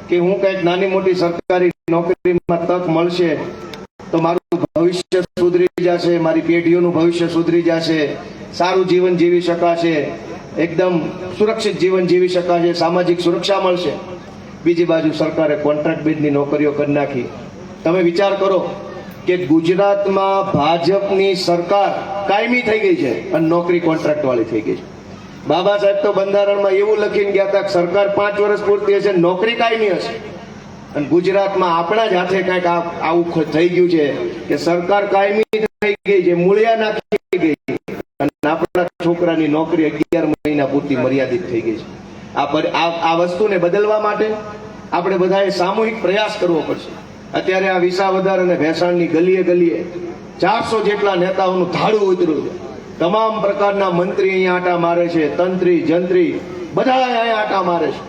કે હું કંઈક નાની મોટી સરકારી નોકરીમાં તક મળશે તો મારું ભવિષ્ય સુધરી જશે, મારી પેઢીઓનું ભવિષ્ય સુધરી જશે, સારું જીવન જીવી શકાશે, એકદમ સુરક્ષિત જીવન જીવી શકાશે, સામાજિક સુરક્ષા મળશે. બીજી બાજુ સરકારે કોન્ટ્રાક્ટ બેઝની નોકરીઓ કરી નાખી. તમે વિચાર કરો કે ગુજરાતમાં ભાજપની સરકાર કાયમી થઈ ગઈ છે અને નોકરી કોન્ટ્રાક્ટ વાળી થઈ ગઈ છે. બાબા સાહેબ તો બંધારણમાં એવું લખીને ગયા હતા કે સરકાર 5 વર્ષ પૂરતી હશે, નોકરી કાયમી હશે. અને ગુજરાતમાં આપણા જ હાથે કંઈક આવું થઈ ગયું છે કે સરકાર કાયમી થઈ ગઈ છે, મૂળિયા નાખી ગઈ અને આપણા છોકરાની નોકરી 11 મહિના પૂરતી મર્યાદિત થઈ ગઈ છે. આ વસ્તુને બદલવા માટે આપણે બધાએ સામૂહિક પ્રયાસ કરવો પડશે. અત્યારે આ વિસાવદર અને ભેસાણની ગલીએ ગલીએ 400 જેટલા નેતાઓનું ધાડું ઉતર્યું છે. તમામ પ્રકારના મંત્રી અહીંયા આટા મારે છે, તંત્રી જંત્રી બધા અહીંયા આટા મારે છે.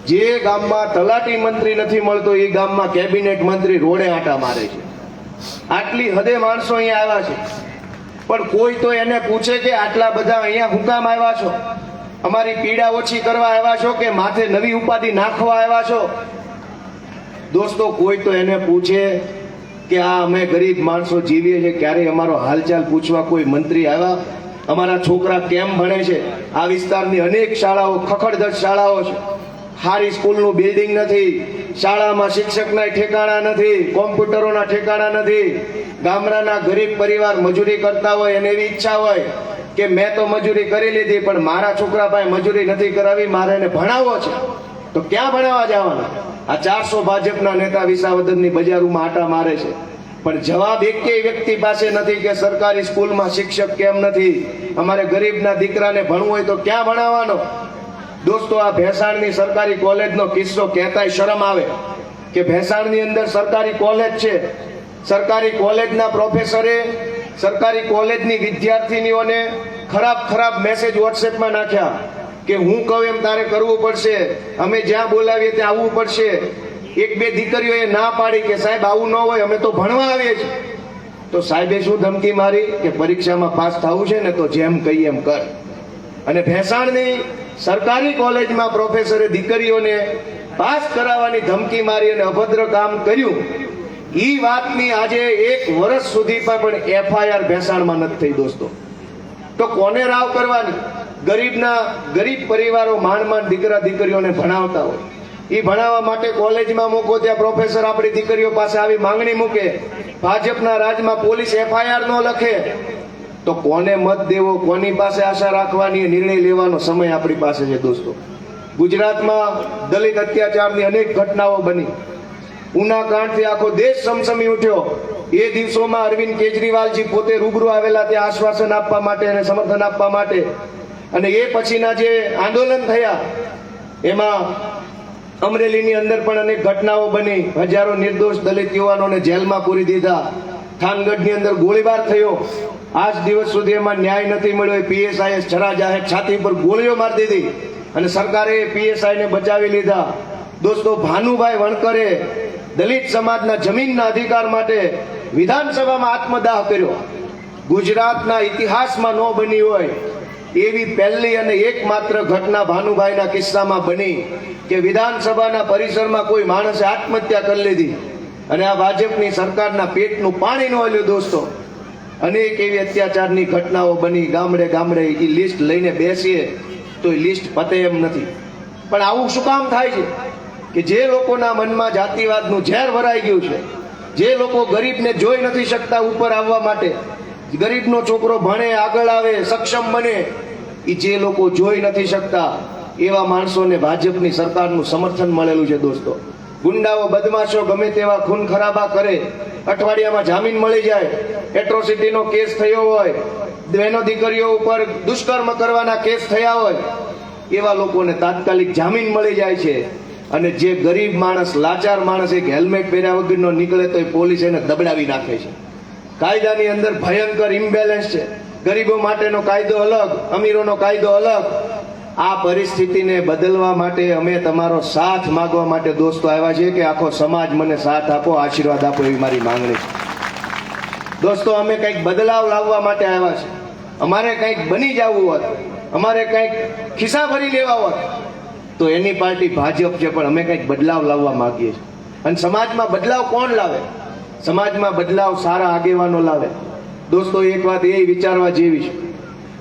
જે ગામમાં તલાટી મંત્રી નથી મળતો એ ગામમાં કેબિનેટ મંત્રી રોડે આટા મારે છે. આટલી હદે માણસો અહીંયા આવ્યા છે, પણ કોઈ તો એને પૂછે કે આટલા બધા અહીંયા હું કામ આવ્યા છો? અમારી પીડા ઓછી કરવા આવ્યા છો કે માથે નવી ઉપાધિ નાખવા આવ્યા છો? દોસ્તો, કોઈ તો એને પૂછે કે આ અમે ગરીબ માણસો જીવીએ છીએ, ક્યારેય અમારો હાલચાલ પૂછવા કોઈ મંત્રી આવ્યા? અમારા છોકરા કેમ ભણે છે? આ વિસ્તારની અનેક શાળાઓ ખખડધજ શાળાઓ છે, સારી સ્કૂલનું બિલ્ડિંગ નથી, શાળામાં શિક્ષકના ઠેકાણા નથી, કોમ્પ્યુટરોના ઠેકાણા નથી. ગામડાના ગરીબ પરિવાર મજૂરી કરતા હોય અને એવી ઈચ્છા હોય કે મેં તો મજૂરી કરી લીધી પણ મારા છોકરા પાસે મજૂરી નથી કરાવી, મારે એને ભણાવવો છે, તો ક્યાં ભણાવવા જવાના? આ 400 ભાજપના નેતા વિસાવદરની બજારોમાં આટા મારે છે, પણ જવાબ એકેય વ્યક્તિ પાસે નથી કે સરકારી સ્કૂલમાં શિક્ષક કેમ નથી, અમારે ગરીબના દીકરાને ભણવું હોય તો ક્યાં ભણાવવાનો? દોસ્તો, આ ભેસાણની સરકારી કોલેજનો કિસ્સો કહેતાય શરમ આવે કે ભેસાણની અંદર સરકારી કોલેજ છે, સરકારી કોલેજના પ્રોફેસરે સરકારી કોલેજની વિદ્યાર્થીનીઓને ખરાબ મેસેજ વોટ્સએપમાં નાખ્યા કે હું કહું એમ તારે કરવું પડશે, અમે જ્યાં બોલાવીએ ત્યાં આવવું પડશે. 1-2 દીકરીઓએ ના પાડી કે સાહેબ આવું ન હોય, અમે તો ભણવા આવીએ છીએ. તો સાહેબે શું ધમકી મારી કે પરીક્ષામાં પાસ થવું છે ને તો જેમ કહીએ એમ કર. અને ભેસાણની સરકારી કોલેજમાં પ્રોફેસરે દીકરીઓને પાસ કરાવવાની ધમકી મારી અને અભદ્ર કામ કર્યું. ઈ વાતની આજે 1 વર્ષ સુધી પણ FIR ભેસાણમાં નથી થઈ. દોસ્તો, તો કોને રાવ કરવાની? ગરીબ પરિવારો માંડ દીકરા દીકરીઓને ભણાવતા હોય, એ ભણાવવા માટે કોલેજમાં મૂકો, ત્યાં પ્રોફેસર આપણી દીકરીઓ પાસે આવી માંગણી મૂકે, ભાજપના રાજમાં પોલીસ FIR ન લખે, તો કોને મત દેવો, કોની પાસે આશા રાખવાની, નિર્ણય લેવાનો સમય આપણી પાસે છે. દોસ્તો, ગુજરાતમાં દલિત અત્યાચારની અનેક ઘટનાઓ બની. ઉના કાંડથી આખો દેશ સમસમી ઉઠ્યો. એ દિવસોમાં અરવિંદ કેજરીવાલજી પોતે રૂબરૂ આવેલા ત્યાં આશ્વાસન આપવા માટે અને સમર્થન આપવા માટે. અને એ પછીના જે આંદોલન થયા એમાં અમરેલીની અંદર પણ અનેક ઘટનાઓ બની. હજારો નિર્દોષ દલિત યુવાનોને જેલમાં પૂરી દીધા. થાનગઢની અંદર ગોળીબાર થયો. આજ દિવસ સુધી એમાં ન્યાય નથી મળ્યો. PSI છરા જાહેર છાતી પર ગોળીઓ મારી દીધી અને સરકારે PSI ને બચાવી લીધા. દોસ્તો, ભાનુભાઈ વણકરે દલિત સમાજના જમીનના અધિકાર માટે વિધાનસભામાં આત્મદાહ કર્યો. ગુજરાતના ઇતિહાસમાં ન બની હોય એવી પહેલી અને એકમાત્ર ઘટના ભાનુભાઈના કિસ્સામાં બની કે વિધાનસભાના પરિસરમાં કોઈ માણસે આત્મહત્યા કરી લીધી અને આ ભાજપની સરકારના પેટનું પાણી ન હલ્યું. દોસ્તો, અનેક એવી અત્યાચારની ઘટનાઓ બની. ગામડે ગામડે એ લિસ્ટ લઈને બેસીએ તો એ લિસ્ટ પતે એમ નથી. પણ આવું શું કામ થાય છે કે જે લોકોના મનમાં જાતિવાદનું ઝેર ભરાઈ ગયું છે, જે લોકો ગરીબને જોઈ નથી શકતા ઉપર આવવા માટે, ગરીબનો છોકરો ભણે, આગળ આવે, સક્ષમ બને, એ જે લોકો જોઈ નથી શકતા એવા માણસોને ભાજપની સરકારનું સમર્થન મળેલું છે. દોસ્તો, ગુંડાઓ બદમાશો ગમે તેવા ખૂન ખરાબા કરે, અઠવાડિયામાં જામીન મળી જાય. એટ્રોસિટીનો કેસ થયો હોય, બહેનો દીકરીઓ ઉપર દુષ્કર્મ કરવાના કેસ થયા હોય, એવા લોકોને તાત્કાલિક જામીન મળી જાય છે. અને જે ગરીબ માણસ, લાચાર માણસ એક હેલ્મેટ પહેર્યા વગરનો નીકળે તો એ પોલીસ એને દબડાવી નાખે છે. કાયદાની અંદર ભયંકર ઇમ્બેલેન્સ છે. ગરીબો માટેનો કાયદો અલગ, અમીરોનો કાયદો અલગ. આ પરિસ્થિતિને બદલવા માટે અમે તમારો સાથ માંગવા માટે દોસ્તો આવ્યા છીએ કે આખો સમાજ મને સાથ આપો, આશીર્વાદ આપો, એવી મારી માંગણી છે. દોસ્તો, અમે કંઈક બદલાવ લાવવા માટે આવ્યા છે. અમારે કંઈક બની જવું હોત, અમારે કંઈક ખિસ્સા ભરી લેવા હોત તો એની પાર્ટી ભાજપ છે, પણ અમે કંઈક બદલાવ લાવવા માંગીએ છીએ. અને સમાજમાં બદલાવ કોણ લાવે? સમાજમાં બદલાવ સારા આગેવાનો લાવે. દોસ્તો, એક વાત એ વિચારવા જેવી છે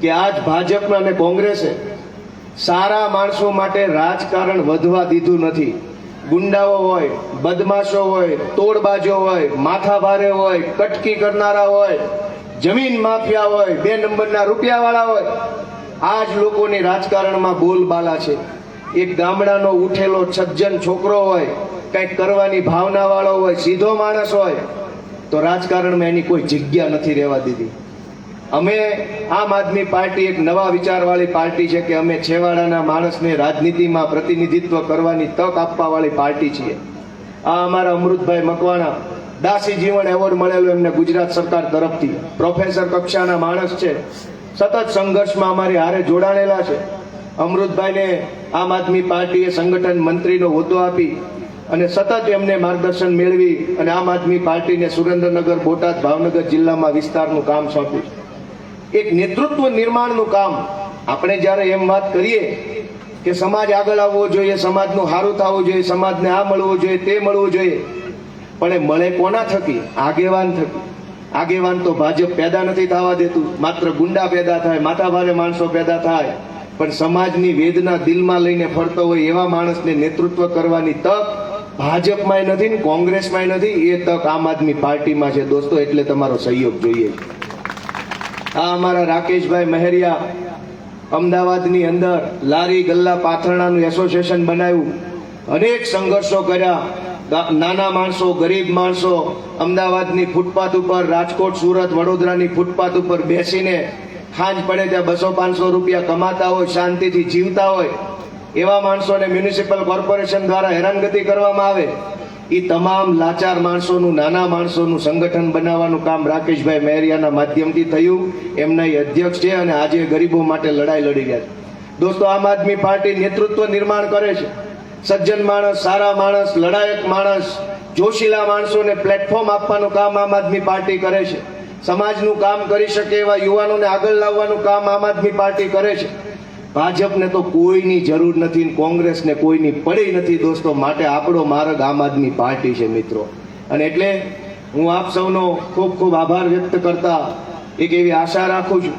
કે આજ ભાજપમાં અને કોંગ્રેસે સારા માણસો માટે રાજકારણ વધવા દીધું નથી. ગુંડાઓ હોય, બદમાશો હોય, તોડબાજો હોય, માથાભારે હોય, કટકી કરનારા હોય, જમીન માફિયા હોય, 2 નંબરના રૂપિયાવાળા હોય, આ જ લોકોની રાજકારણમાં બોલબાલા છે. એક ગામડાનો ઉઠેલો સજ્જન છોકરો હોય, કંઈક કરવાની ભાવના વાળો હોય, સીધો માણસ હોય, તો રાજકારણમાં એની કોઈ જગ્યા નથી રહેવા દીધી. અમે આમ આદમી પાર્ટી એક નવા વિચારવાળી પાર્ટી છે કે અમે છેવાડાના માણસને રાજનીતિમાં પ્રતિનિધિત્વ કરવાની તક આપવા વાળી પાર્ટી છીએ. આ અમારા અમૃતભાઈ મકવાણા દાસી જીવન એવોર્ડ મળેલો એમને ગુજરાત સરકાર તરફથી. પ્રોફેસર કક્ષાના માણસ છે, સતત સંઘર્ષમાં અમારી હારે જોડાણેલા છે. અમૃતભાઈને આમ આદમી પાર્ટીએ સંગઠન મંત્રીનો હોદ્દો આપી અને સતત એમને માર્ગદર્શન મેળવી અને આમ આદમી પાર્ટીને સુરેન્દ્રનગર, બોટાદ, ભાવનગર જિલ્લામાં વિસ્તારનું કામ સોંપ્યું. એક નેતૃત્વ નિર્માણનું કામ. આપણે જ્યારે એમ વાત કરીએ કે સમાજ આગળ આવવો જોઈએ, સમાજનું સારું થવું જોઈએ, સમાજને આ મળવું જોઈએ, તે મળવું જોઈએ, પણ એ મળે કોના થકી? આગેવાન થકી. આગેવાન તો ભાજપ પેદા નથી થવા દેતું. માત્ર ગુંડા પેદા થાય, માથાભારે માણસો પેદા થાય, પણ સમાજની વેદના દિલમાં લઈને ફરતો હોય એવા માણસને નેતૃત્વ કરવાની તક ભાજપમાં નથી ને કોંગ્રેસમાં નથી. એ તક આમ આદમી પાર્ટીમાં છે દોસ્તો. એટલે તમારો સહયોગ જોઈએ. આ અમારા રાકેશભાઈ મહેરિયા અમદાવાદની અંદર લારી ગલ્લા પાથરણાનું એસોસિએશન બનાવ્યું. અનેક સંઘર્ષો કર્યા. નાના માણસો, ગરીબ માણસો અમદાવાદની ફૂટપાથ ઉપર, રાજકોટ, સુરત, વડોદરાની ફૂટપાથ ઉપર બેસીને સાંજ પડે ત્યાં 200-500 રૂપિયા કમાતા હોય, શાંતિથી જીવતા હોય, એવા માણસોને મ્યુનિસિપલ કોર્પોરેશન દ્વારા હેરાનગતિ કરવામાં આવે. એ તમામ લાચાર માણસોનું, નાના માણસોનું સંગઠન બનાવવાનું કામ રાકેશભાઈ મહેરિયાના માધ્યમથી થયું. એમના એ અધ્યક્ષ છે અને આજે ગરીબો માટે લડાઈ લડી રહ્યા છે. દોસ્તો, આમ આદમી પાર્ટી નેતૃત્વ નિર્માણ કરે છે. સજ્જન માણસ, સારા માણસ, લડાયક માણસ, જોશીલા માણસોને પ્લેટફોર્મ આપવાનું કામ આમ આદમી પાર્ટી કરે છે. સમાજનું કામ કરી શકે એવા યુવાનોને આગળ લાવવાનું કામ આમ આદમી પાર્ટી કરે છે. ભાજપને તો કોઈની જરૂર નથી, કોંગ્રેસને કોઈની પડી નથી દોસ્તો. માટે આપણો માર્ગ આમ આદમી પાર્ટી છે મિત્રો. અને એટલે હું આપ સૌનો ખૂબ ખૂબ આભાર વ્યક્ત કરતા એક એવી આશા રાખું છું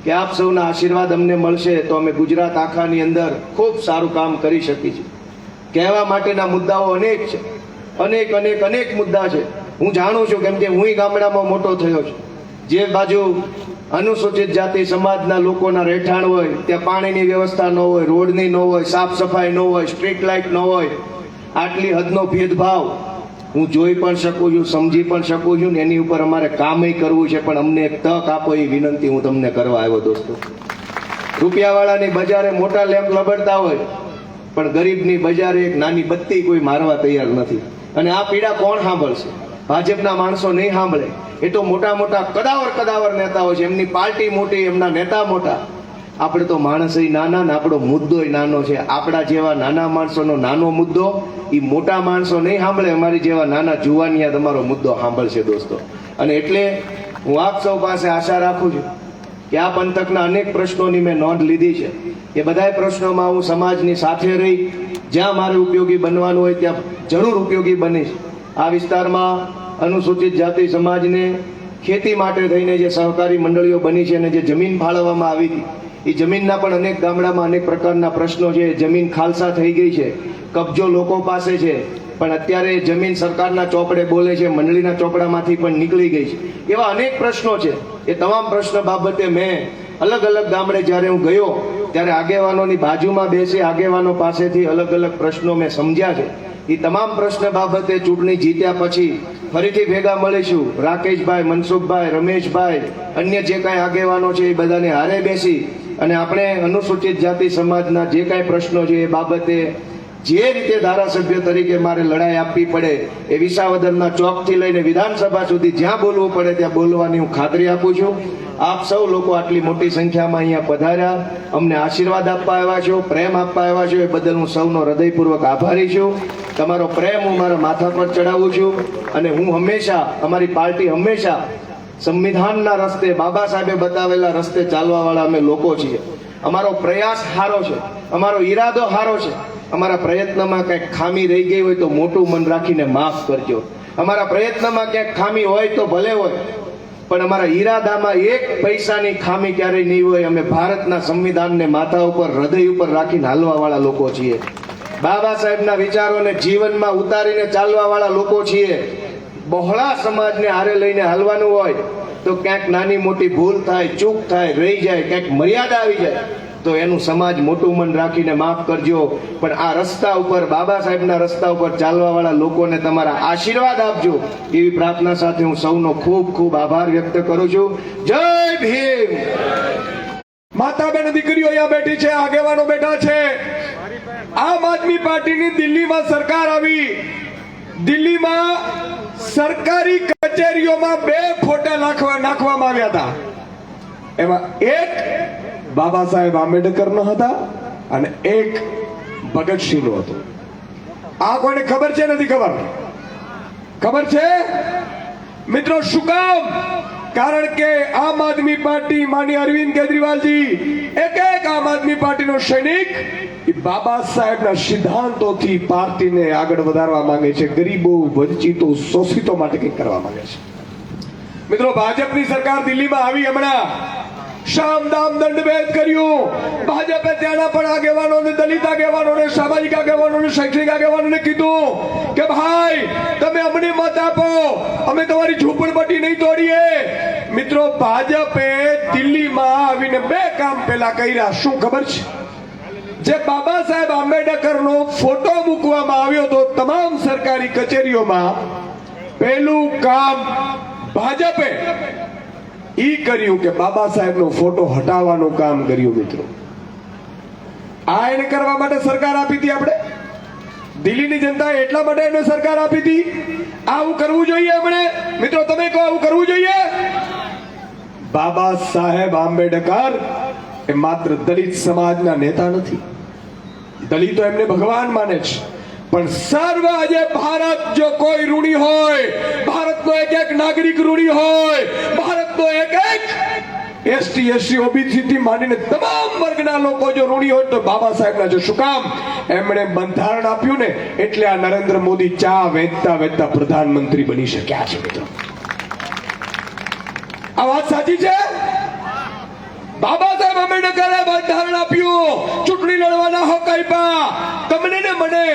કે આપ સૌના આશીર્વાદ અમને મળશે તો અમે ગુજરાત આખાની અંદર ખૂબ સારું કામ કરી શકીશું. કહેવા માટેના મુદ્દાઓ અનેક છે, અનેક મુદ્દા છે. હું જાણું છું, કેમ કે હું ગામડામાં મોટો થયો છું. જે બાજુ અનુસૂચિત જાતિ સમાજના લોકોના રહેઠાણ હોય ત્યાં પાણીની વ્યવસ્થા ન હોય, રોડની ન હોય, સાફ સફાઈ ન હોય, સ્ટ્રીટ લાઇટ ન હોય, આટલી હદનો ભેદભાવ હું જોઈ પણ શકું છું, સમજી પણ શકું છું ને એની ઉપર અમારે કામય કરવું છે. પણ અમને એક તક આપો એ વિનંતી હું તમને કરવા આવ્યો દોસ્તો. રૂપિયાવાળાની બજારે મોટા લેમ્પ લબડતા હોય, પણ ગરીબની બજારે એક નાની બત્તી કોઈ મારવા તૈયાર નથી. અને આ પીડા કોણ સાંભળશે? ભાજપના માણસો નહીં સાંભળે. એ તો મોટા મોટા કદાવર નેતાઓ છે, એમની પાર્ટી મોટી, એમના નેતા મોટા. આપણે તો માણસ નાના ને આપણો મુદ્દો નાનો છે. આપણા જેવા નાના માણસોનો નાનો મુદ્દો એ મોટા માણસો નહીં સાંભળે. અમારી જેવા નાના જુવાનિયા તમારો મુદ્દો સાંભળશે દોસ્તો. અને એટલે હું આપ સૌ પાસે આશા રાખું છું કે આ પંથકના અનેક પ્રશ્નોની મેં નોંધ લીધી છે. એ બધા પ્રશ્નોમાં હું સમાજની સાથે રહી જ્યાં મારે ઉપયોગી બનવાનું હોય ત્યાં જરૂર ઉપયોગી બનીશ. આ વિસ્તારમાં અનુસૂચિત જાતિ સમાજને ખેતી માટે થઈને જે સહકારી મંડળીઓ બની છે અને જે જમીન ફાળવવામાં આવી હતી, એ જમીનના પણ અનેક ગામડામાં અનેક પ્રકારના પ્રશ્નો છે. જમીન ખાલસા થઈ ગઈ છે, કબજો લોકો પાસે છે, પણ અત્યારે જમીન સરકારના ચોપડે બોલે છે, મંડળીના ચોપડામાંથી પણ નીકળી ગઈ છે. એવા અનેક પ્રશ્નો છે. એ તમામ પ્રશ્ન બાબતે મેં અલગ અલગ ગામડે જ્યારે હું ગયો ત્યારે આગેવાનોની બાજુમાં બેસી આગેવાનો પાસેથી અલગ અલગ પ્રશ્નો મેં સમજ્યા છે. એ તમામ પ્રશ્ન બાબતે ચૂંટણી જીત્યા પછી ફરીથી ભેગા મળીશું. રાકેશભાઈ, મનસુખભાઈ, રમેશભાઈ, અન્ય જે કાંઈ આગેવાનો છે એ બધાને હારે બેસી અને આપણે અનુસૂચિત જાતિ સમાજના જે કાંઈ પ્રશ્નો છે એ બાબતે જે રીતે ધારાસભ્ય તરીકે મારે લડાઈ આપવી પડે એ વિસાવદરના ચોકથી લઈને વિધાનસભા સુધી જ્યાં બોલવું પડે ત્યાં બોલવાની હું ખાતરી આપું છું. આપ સૌ લોકો આટલી મોટી સંખ્યામાં અહીંયા પધાર્યા, અમને આશીર્વાદ આપવા આવ્યા છો, પ્રેમ આપવા આવ્યા છો, એ બદલ હું સૌનો હૃદયપૂર્વક આભારી છું. તમારો પ્રેમ હું મારા માથા પર ચડાવું છું. અને હું હંમેશા, અમારી પાર્ટી હંમેશા સંવિધાનના રસ્તે, બાબા સાહેબે બતાવેલા રસ્તે ચાલવા વાળા અમે લોકો છીએ. અમારો પ્રયાસ સારો છે, અમારો ઈરાદો સારો છે. અમારા પ્રયત્નમાં કંઈક ખામી રહી ગઈ હોય તો મોટું મન રાખીને માફ કરજો. અમારા પ્રયત્નમાં ક્યાંક ખામી હોય તો ભલે હોય, પણ અમારા ઈરાદામાં એક પૈસાની ખામી ક્યારેય નહીં હોય. અમે ભારતના સંવિધાનને માથા ઉપર, હૃદય ઉપર રાખીને હાલવા વાળા લોકો છીએ. બાબા સાહેબના વિચારોને જીવનમાં ઉતારીને ચાલવા વાળા લોકો છીએ. બહોળા સમાજને હારે લઈને હાલવાનું હોય તો ક્યાંક નાની મોટી ભૂલ થાય, ચૂક થાય, રહી જાય, ક્યાંક મર્યાદા આવી જાય તો એનું સમાજ મોટું મન રાખીને માફ કરજો. પણ આ રસ્તા ઉપર, બાબા સાહેબના રસ્તા ઉપર ચાલવા વાળા લોકોને તમારા આશીર્વાદ આપજો, એવી પ્રાર્થના સાથે હું સૌનો ખૂબ ખૂબ આભાર વ્યક્ત કરું છું. જય ભીમ. માતા બેન દીકરીઓ અહીંયા બેઠી છે, આગેવાનો બેઠા છે. આમ આદમી પાર્ટીની દિલ્હીમાં સરકાર આવી. દિલ્હીમાં સરકારી કચેરીઓમાં 2 ફોટા નાખવામાં આવ્યા હતા. એમાં એક બાબા સાહેબ આંબેડકર નો હતા અને એક ભગતસિંહ નો હતો. આ કોઈને ખબર છે નથી ખબર? ખબર છે મિત્રો? શું કામ? કારણ કે આમ આદમી પાર્ટી, માનીય અરવિંદ કેજરીવાલજી, એક આમ આદમી પાર્ટીનો સૈનિક બાબા સાહેબના સિદ્ધાંતોથી પાર્ટીને આગળ વધારવા માંગે છે. ગરીબો, વંચિતો, શોષિતો માટે કંઈક કરવા માંગે છે. મિત્રો, ભાજપની સરકાર દિલ્હીમાં આવી, હમણાં શામ દામ દંડ ભેદ કર્યું. ભાજપે ત્યાંના પણ આગેવાનોને, દલિત આગેવાનોને, સામાજિક આગેવાનોને, શૈક્ષણિક આગેવાનોને કીધું કે ભાઈ તમે અમને મત આપો, અમે તમારી ઝૂંપડપટ્ટી નહીં તોડીએ. મિત્રો, ભાજપે દિલ્હીમાં આવીને 2 કામ પેલા કર્યા. શું ખબર છે? જે બાબા સાહેબ આંબેડકરનો ફોટો મૂકવામાં આવ્યો હતો તમામ સરકારી કચેરીઓમાં, પહેલું કામ ભાજપે ઈ કર્યું કે બાબા સાહેબનો ફોટો હટાવવાનું કામ કર્યું. મિત્રો, આ એને કરવા માટે સરકાર આપી હતી. આપણે દિલ્હીની જનતાએ એટલા માટે એને સરકાર આપી હતી. આવું કરવું જોઈએ આપણે? મિત્રો, તમે કહો, આવું કરવું જોઈએ? બાબા સાહેબ આંબેડકર એ માત્ર દલિત સમાજના નેતા નથી. દલિતો એમને ભગવાન માને છે, પણ સર્વ આજે ભારત જો કોઈ ઋણી હોય, ભારતનો એક નાગરિક ઋણી હોય, ભારતનો એક એસટી, એસસી, ઓબીસી થી માંડીને તમામ વર્ગના લોકો જો ઋણી હોય તો બાબા સાહેબના છે. શું કામ? એમણે બંધારણ આપ્યું ને, એટલે આ નરેન્દ્ર મોદી ચા વેચતા વેચતા પ્રધાનમંત્રી બની શક્યા છે. મિત્રો, આ વાત સાચી છે? બાબા સાહેબ આંબેડકરે બંધારણ આપ્યું, ચૂંટણી લડવાના હક આપ્યા તમને ને મને.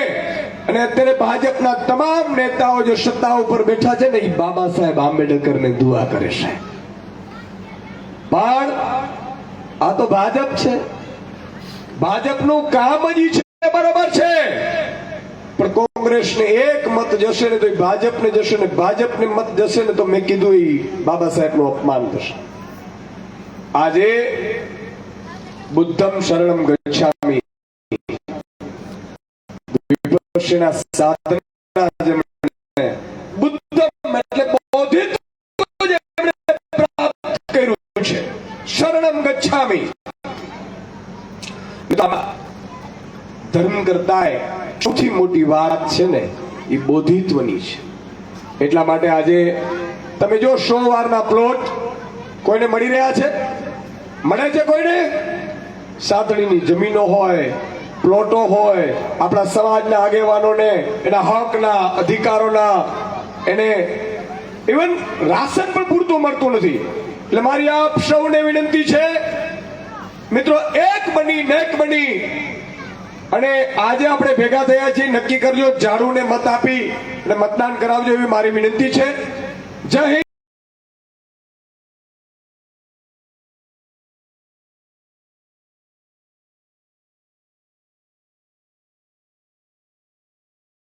અને અત્યારે ભાજપના તમામ નેતાઓ જે સત્તા ઉપર બેઠા છે ને, એ બાબા સાહેબ આંબેડકરને દુઆ કરે છે. પણ આ તો ભાજપ છે. ભાજપનું કામ જ છે, બરોબર છે. પણ કોંગ્રેસને એક મત જશે ને તો ભાજપને જશે, ને ભાજપને મત જશે ને તો મેં કીધું એ બાબા સાહેબનું અપમાન થશે. આજે બુદ્ધમ શરણમ ગચ્છામિ, વિપશ્યના સાધના જેમણે બુદ્ધમ એટલે બોધિત્વ જેમણે પ્રાપ્ત કર્યું છે, શરણમ ગચ્છામિ. ધર્મ કરતા સૌથી મોટી વાત છે ને એ બોધિત્વની છે. એટલા માટે આજે તમે જો 100 વારના પ્લોટ કોઈને મળી રહ્યા છે? મળે છે કોઈને? સાતડીની જમીનો હોય, પ્લોટો હોય, આપણા સમાજના આગેવાનોને એના હકના, અધિકારોના, એને ઇવન રાશન પણ પૂરતું મળતું નથી. એટલે મારી આપ સૌને વિનંતી છે મિત્રો, એક બની અને આજે આપણે ભેગા થયા છીએ, નક્કી કરજો, ઝાડુને મત આપી અને મતદાન કરાવજો, એવી મારી વિનંતી છે. જય હિન્દ.